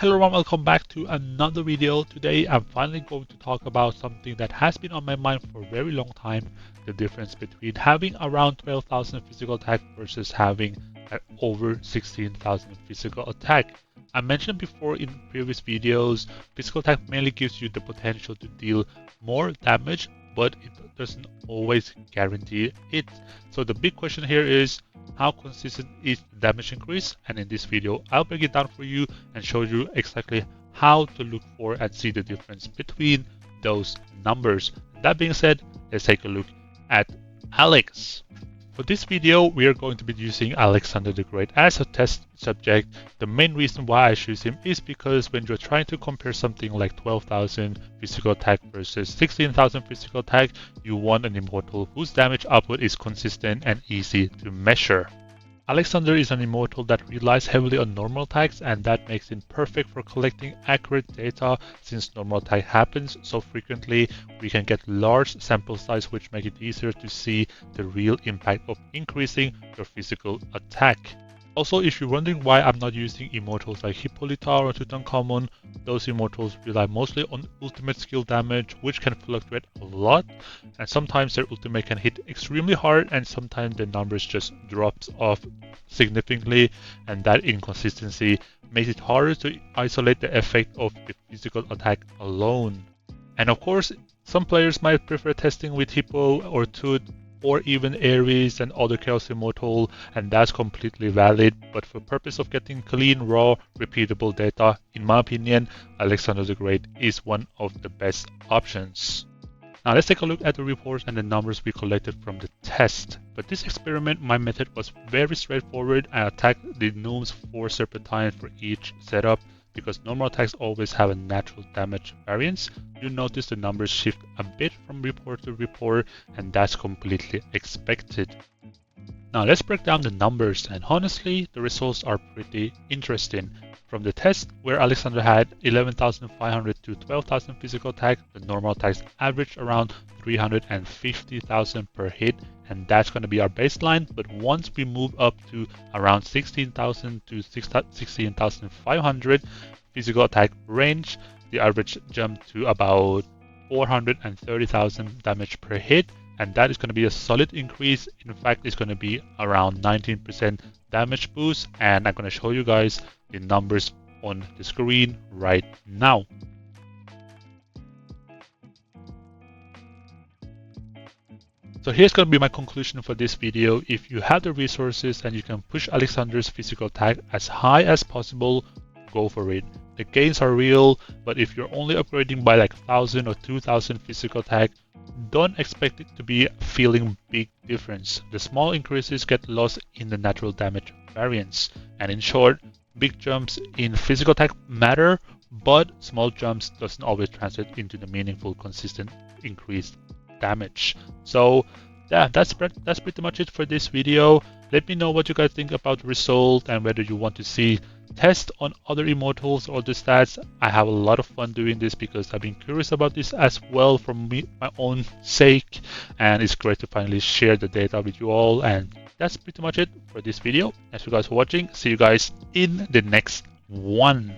Hello everyone, welcome back to another video. Today I'm finally going to talk about something that has been on my mind for a very long time, the difference between having around 12,000 physical attack versus having over 16,000 physical attack. I mentioned before in previous videos, physical attack mainly gives you the potential to deal more damage, but it doesn't always guarantee it. So the big question here is, how consistent is the damage increase? And in this video, I'll break it down for you and show you exactly how to look for and see the difference between those numbers. That being said, let's take a look at Alex. For this video, we are going to be using Alexander the Great as a test subject. The main reason why I choose him is because when you're trying to compare something like 12,000 physical attack versus 16,000 physical attack, you want an immortal whose damage output is consistent and easy to measure. Alexander is an immortal that relies heavily on normal attacks, and that makes him perfect for collecting accurate data. Since normal attack happens so frequently, we can get large sample size, which make it easier to see the real impact of increasing your physical attack. Also, if you're wondering why I'm not using immortals like Hippolyta or Tutankhamun, those immortals rely mostly on ultimate skill damage, which can fluctuate a lot, and sometimes their ultimate can hit extremely hard and sometimes their numbers just drops off significantly, and that inconsistency makes it harder to isolate the effect of the physical attack alone. And of course, some players might prefer testing with Hippo or Tut, or even Ares and other Chaos Immortal, and that's completely valid, but for purpose of getting clean, raw, repeatable data, in my opinion, Alexander the Great is one of the best options. Now let's take a look at the reports and the numbers we collected from the test. But this experiment, my method was very straightforward. I attacked the gnomes 4 serpentines for each setup, because normal attacks always have a natural damage variance. You notice the numbers shift a bit from report to report, and that's completely expected. Now let's break down the numbers, and honestly, the results are pretty interesting. From the test, where Alexander had 11,500 to 12,000 physical attack, the normal attacks averaged around 350,000 per hit, and that's going to be our baseline. But once we move up to around 16,000 to 16,500 physical attack range, the average jumped to about 430,000 damage per hit, and that is going to be a solid increase. In fact, it's going to be around 19% damage boost, and I'm going to show you guys the numbers on the screen right now. So here's going to be my conclusion for this video. If you have the resources and you can push Alexander's physical attack as high as possible, go for it. The gains are real, but if you're only upgrading by like 1,000 or 2,000 physical attack, don't expect it to be feeling big difference. The small increases get lost in the natural damage variance. And in short, big jumps in physical attack matter, but small jumps doesn't always translate into the meaningful, consistent increased damage. So yeah, that's pretty much it for this video. Let me know what you guys think about the result and whether you want to see test on other immortals or the stats. I have a lot of fun doing this because I've been curious about this as well for my own sake, and it's great to finally share the data with you all. And that's pretty much it for this video. Thanks you guys for watching. See you guys in the next one.